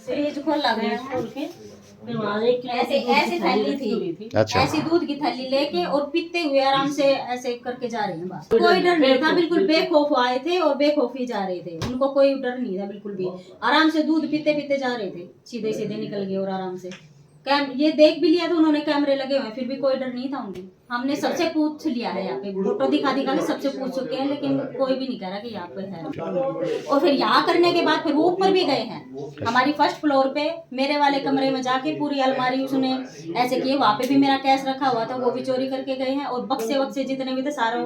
Fridge खोला गया खोल के, फिर वहाँ ऐसे ऐसे थैली थी, अच्छा। ऐसी दूध की थैली लेके और पीते हुए आराम से ऐसे करके जा रहे हैं बस। कोई डर नहीं था, बिल्कुल बेखौफ आए थे और बेखौफ ही जा रहे थे, उनको कोई डर नहीं था बिल्कुल भी। आराम से दूध पीते पीते जा रहे थे, सीधे सीधे निकल गए और आराम से। ये देख भी लिया तो उन्होंने, कैमरे लगे हुए फिर भी कोई डर नहीं था उन्हें। हमने सबसे पूछ लिया है, यहाँ पे फोटो दिखा दिखा के सबसे पूछ चुके हैं, लेकिन कोई भी नहीं कह रहा कि यहाँ पे है। और फिर यहाँ करने के बाद फिर वो ऊपर भी गए हैं, हमारी फर्स्ट फ्लोर पे मेरे वाले कमरे में जाके पूरी अलमारी उसने ऐसे किए, वहाँ पे भी मेरा कैश रखा हुआ था वो भी चोरी करके गए हैं, और बक्से वक्से जितने भी थे सारे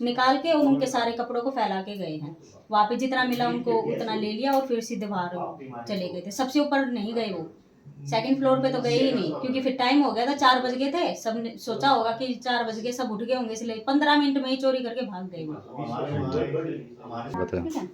निकाल के और उनके सारे कपड़ों को फैला के गए हैं। वहाँ पे जितना मिला उनको उतना ले लिया और फिर सीधे बाहर चले गए थे। सबसे ऊपर नहीं गए वो, सेकंड फ्लोर पे तो गए ही नहीं, क्योंकि फिर टाइम हो गया था, 4 बज गए थे। सबने सोचा होगा कि 4 बज गए, सब उठ गए होंगे, इसलिए 15 मिनट में ही चोरी करके भाग गए वो। ठीक है,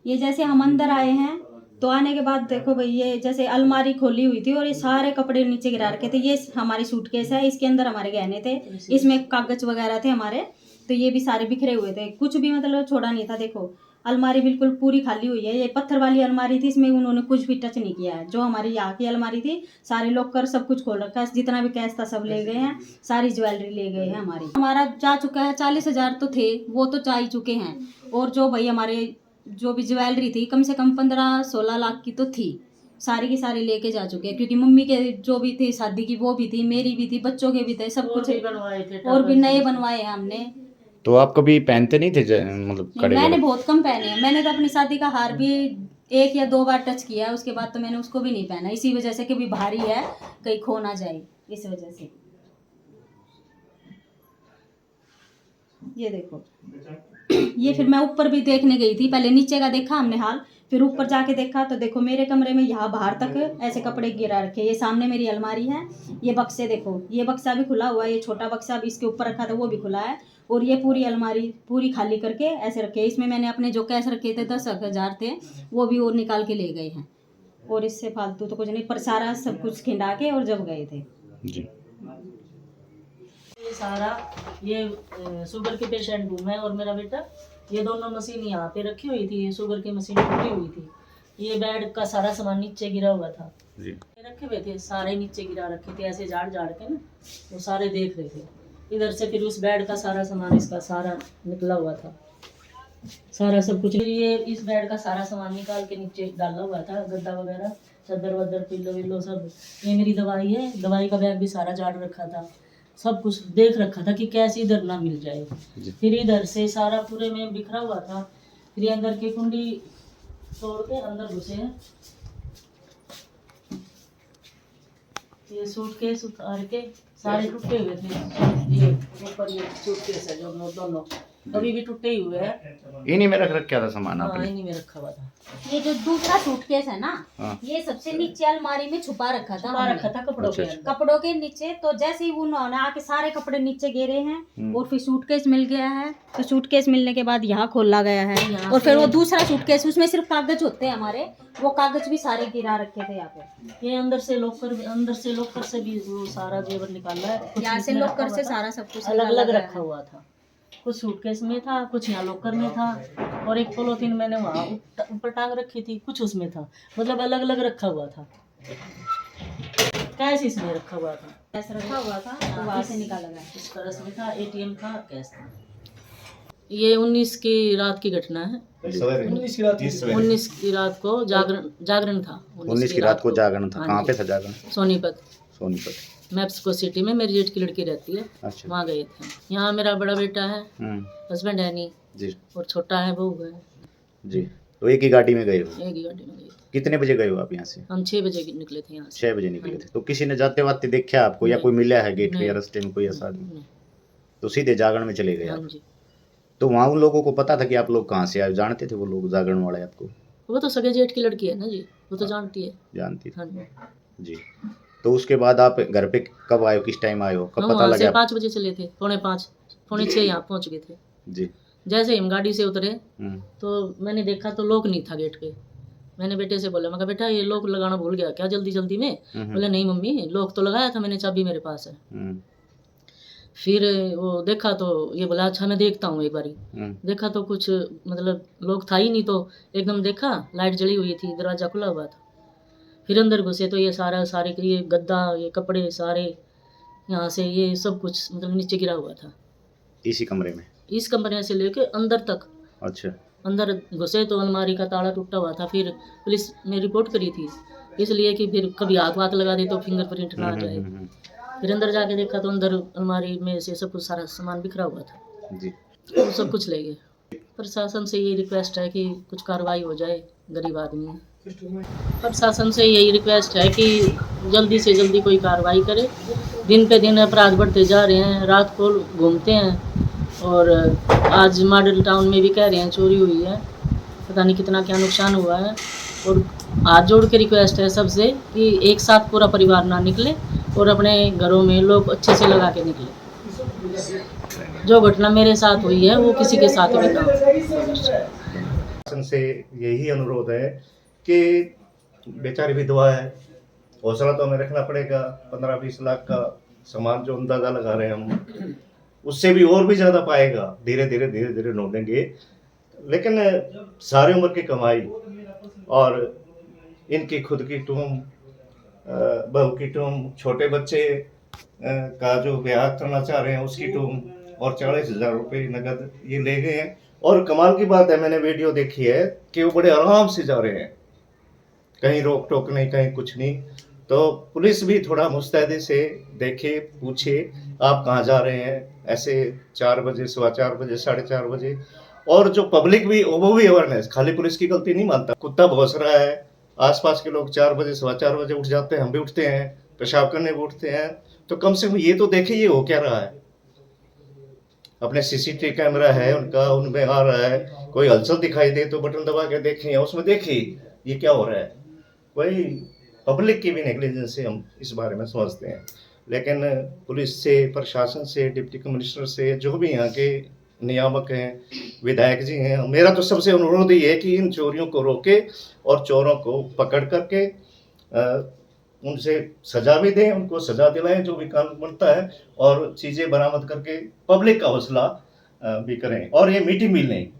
ये जैसे हम अंदर आए हैं तो आने के बाद देखो भाई, ये जैसे अलमारी खोली हुई थी और ये सारे कपड़े नीचे गिरा रखे थे। ये हमारी सूटकेस है, इसके अंदर हमारे गहने थे, इसमें कागज वगैरह थे हमारे, तो ये भी सारे बिखरे हुए थे, कुछ भी मतलब छोड़ा नहीं था। देखो अलमारी बिल्कुल पूरी खाली हुई है, ये पत्थर वाली अलमारी थी, इसमें उन्होंने कुछ भी टच नहीं किया है। जो हमारी यहाँ की अलमारी थी सारे लॉकर सब कुछ खोल रखा है, जितना भी कैश था सब ले गए हैं, सारी ज्वेलरी ले गए हैं हमारी। हमारा जा चुका है 40,000 तो थे, वो तो जा ही चुके हैं, और जो भाई हमारे जो भी ज्वेलरी थी कम से कम 15-16 लाख की तो थी, सारी की सारी लेके जा चुके हैं। क्योंकि मम्मी के जो भी थी शादी की वो भी थी, मेरी भी थी, बच्चों के भी थे, सब कुछ बनवाए थे और भी नए बनवाए हैं हमने। तो आप कभी पहनते नहीं थे मतलब कड़े मैंने वगैरह? बहुत कम पहने हैं, मैंने तो अपनी शादी का हार भी 1 या 2 बार टच किया है, उसके बाद तो मैंने उसको भी नहीं पहना, इसी वजह से कि भी भारी है, कहीं खो ना जाए, इस वजह से। ये देखो, ये फिर मैं ऊपर भी देखने गई थी, पहले नीचे का देखा हमने हाल, फिर ऊपर जाके देखा तो देखो मेरे कमरे में यहाँ बाहर तक ऐसे कपड़े गिरा रखे। ये सामने मेरी अलमारी है, ये बक्से देखो, ये बक्सा भी खुला हुआ है, ये छोटा बक्सा भी इसके ऊपर रखा था वो भी खुला है, और ये पूरी अलमारी पूरी खाली करके ऐसे रखे। इसमें मैंने अपने जो कैश रखे थे 10,000 थे वो भी और निकाल के ले गए हैं, और इससे फालतू तो कुछ नहीं, पर सारा सब कुछ खिंडा के और जब गए थे जी। ये सारा ये शुगर के पेशेंट हूँ मैं और मेरा बेटा, ये दोनों मशीन यहाँ पे रखी हुई थी, ये शुगर की मशीन टूटी हुई थी, ये बेड का सारा सामान नीचे गिरा हुआ था जी। ये रखे हुए थे, सारे नीचे गिरा रखे थे ऐसे झाड़ झाड़ के ना, वो सारे देख रहे थे इधर से। फिर उस बेड का सारा सामान इसका सारा निकला हुआ था, सारा सब कुछ। ये इस बेड का सारा सामान निकाल के नीचे डाला हुआ था, गद्दा वगैरह, चादर वादर, पिल्लो विल्लो सब। ये मेरी दवाई है, दवाई का बैग भी सारा झाड़ रखा था, सब कुछ देख रखा था कि कैसे इधर ना मिल जाए। फिर इधर से सारा पूरे में बिखरा हुआ था, फिर ये अंदर की कुंडी तोड़ के अंदर घुसे हैं, ये सूटकेस उतार के सारे टूटे हुए थे। ये ऊपर ये सूटकेस है जो दोनों अभी भी टूटे ही हुए हैं। इन्हीं में रख रखा था सामान हाँ आपने? इन्हीं में रखा हुआ था। ये जो दूसरा सूटकेस है ना, हाँ। ये सबसे नीचे अलमारी में छुपा रखा था, छुपा रखा था कपड़ों के अच्छा, अंदर। कपड़ों के नीचे। तो जैसे ही उन्होंने आके सारे कपड़े नीचे गिरे हैं और फिर सूटकेस मिल गया है, तो सूटकेस मिलने के बाद यहाँ खोला गया है, और फिर वो दूसरा सूटकेस उसमें सिर्फ कागज होते हैं हमारे, वो कागज भी सारे गिरा रखे थे यहाँ पे। ये अंदर से लॉकर से भी वो सारा जेवर निकाला है, यहाँ से लॉकर से सारा सब कुछ अलग अलग निकाला रखा हुआ था, कुछ सूटकेस में था, कुछ यहाँ लॉकर में था, और एक पॉलिथीन मैंने वहाँ ऊपर टांग रखी थी, कुछ उसमें था, मतलब अलग अलग रखा हुआ था। कैश इसमें रखा हुआ था, कैश रखा हुआ था, तो वहाँ से निकाला गया। इस तरह में था, ATM था, कैश था। ये 19 की रात की घटना है, 19 की रात को जागरण था। 19 की रात को जागरण था। कहाँ पे था जागरण? सोनीपत सोनीपत सिटी में मेरी जेठ की लड़की रहती है, अच्छा। वहाँ गए थे। यहाँ मेरा बड़ा बेटा है, हस्बैंड है नहीं जी और छोटा है बहू है जी। तो एक ही गाड़ी में गए हो? एक ही गाड़ी में गए थे। कितने बजे गए हो आप यहाँ से? हम 6 बजे निकले थे यहाँ से। 6 बजे निकले थे। तो किसी ने जाते वाते देखा आपको, या कोई मिला है गेट पे या रास्ते में कोई ऐसा आदमी? नहीं। तो सीधे जागरण में चले गए हाँ आप? जी। तो वहाँ उन लोगों को पता था कि आप लोग कहाँ से आए? जानते थे वो लोग जागरण वाले आपको? वो तो सगे जेठ की लड़की है ना जी, वो तो जानती है। जानती थी हाँ जी। जी। तो उसके बाद आप घर पे कब आए हो, किस टाइम आए हो, कब हम पता वहाँ से लगा? 5 बजे चले थे, 4:45 4:06 यहाँ पहुँच गए थे। जी। जैसे हम गाड़ी से उतरे तो मैंने देखा तो लॉक नहीं था गेट पे। मैंने बेटे से बोला, मैं कहा बेटा ये लॉक लगाना भूल गया क्या जल्दी जल्दी में? बोले नहीं मम्मी लॉक तो लगाया था मैंने, चाबी मेरे पास है। फिर वो देखा तो ये बोला अच्छा मैं देखता हूँ एक बारी। देखा तो कुछ मतलब लोग था ही नहीं, तो एकदम देखा लाइट जली हुई थी, दरवाज़ा खुला हुआ था। फिर अंदर घुसे तो ये सारे ये गद्दा, ये कपड़े सारे यहाँ से ये सब कुछ मतलब नीचे गिरा हुआ था इसी कमरे में? इस कमरे से लेके अंदर तक। अच्छा। अंदर घुसे तो अलमारी का ताला टूटा हुआ था। फिर पुलिस ने रिपोर्ट करी थी, इसलिए कि फिर कभी हाथ वाथ लगा दे तो फिंगरप्रिंट ना आ जाए। फिर अंदर जाके देखा तो अंदर अलमारी में से सब कुछ सारा सामान बिखरा हुआ था जी। तो सब कुछ ले गए। प्रशासन से ये रिक्वेस्ट है कि कुछ कार्रवाई हो जाए, गरीब आदमी है। प्रशासन से यही रिक्वेस्ट है कि जल्दी से जल्दी कोई कार्रवाई करे। दिन पे दिन अपराध बढ़ते जा रहे हैं, रात को घूमते हैं और आज मॉडल टाउन में भी कह रहे हैं चोरी हुई है, पता नहीं कितना क्या नुकसान हुआ है। और हाथ जोड़ के रिक्वेस्ट है सबसे कि एक साथ पूरा परिवार ना निकले और अपने घरों में लोग अच्छे से लगा के निकले। जो घटना मेरे साथ हुई है वो किसी के साथ भी ना हो। शासन से यही अनुरोध है कि बेचारी विधवा है, हौसला तो हमें रखना पड़ेगा। 15-20 लाख का सामान जो अंदाजा लगा रहे हैं हम, उससे भी और भी ज़्यादा पाएगा। धीरे धीरे ढूंढेंगे, लेकिन सारी उम्र की कमाई और इनकी खुद की टूम, बहू की टूम, छोटे बच्चे का जो ब्याह करना चाह रहे हैं उसकी टूम और 40,000 रुपये नगद ये ले गए हैं। और कमाल की बात है, मैंने वीडियो देखी है कि वो बड़े आराम से जा रहे हैं, कहीं रोक टोक नहीं, कहीं कुछ नहीं। तो पुलिस भी थोड़ा मुस्तैदी से देखे, पूछे आप कहाँ जा रहे हैं, ऐसे 4 बजे, 4:15 बजे, 4:30 बजे। और जो पब्लिक भी, वो भी अवेयरनेस, खाली पुलिस की गलती नहीं मानता। कुत्ता भौंक रहा है, आसपास के लोग 4 बजे, 4:15 बजे उठ जाते हैं, हम भी उठते हैं, पेशाब करने भी उठते हैं। तो कम से कम ये तो देखे ये हो क्या रहा है। अपने सीसीटीवी कैमरा है उनका, उनमें आ रहा है, कोई हलचल दिखाई दे तो बटन दबा के देखें, उसमें देखिए ये क्या हो रहा है। वही पब्लिक की भी नेग्लिजेंस से हम इस बारे में समझते हैं। लेकिन पुलिस से, प्रशासन से, डिप्टी कमिश्नर से, जो भी यहाँ के नियामक हैं, विधायक जी हैं, मेरा तो सबसे अनुरोध ही है कि इन चोरियों को रोके और चोरों को पकड़ करके उनसे सजा भी दें, उनको सजा दिलाएं जो भी कानून बनता है, और चीज़ें बरामद करके पब्लिक का हौसला भी करें। और ये मीटिंग भी लें,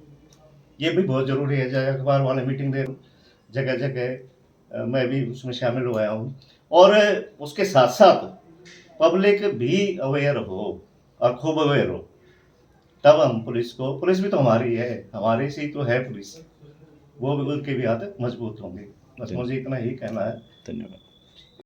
ये भी बहुत ज़रूरी है। चाहे अखबार वाले मीटिंग दे, जगह जगह मैं भी उसमें शामिल हुआ हूँ। और उसके साथ साथ पब्लिक भी अवेयर हो और खूब अवेयर हो, तब हम पुलिस भी तो हमारी है, हमारी सी तो है पुलिस, वो भी, उनके भी हाथ मजबूत होंगे। बस मुझे इतना ही कहना है। धन्यवाद।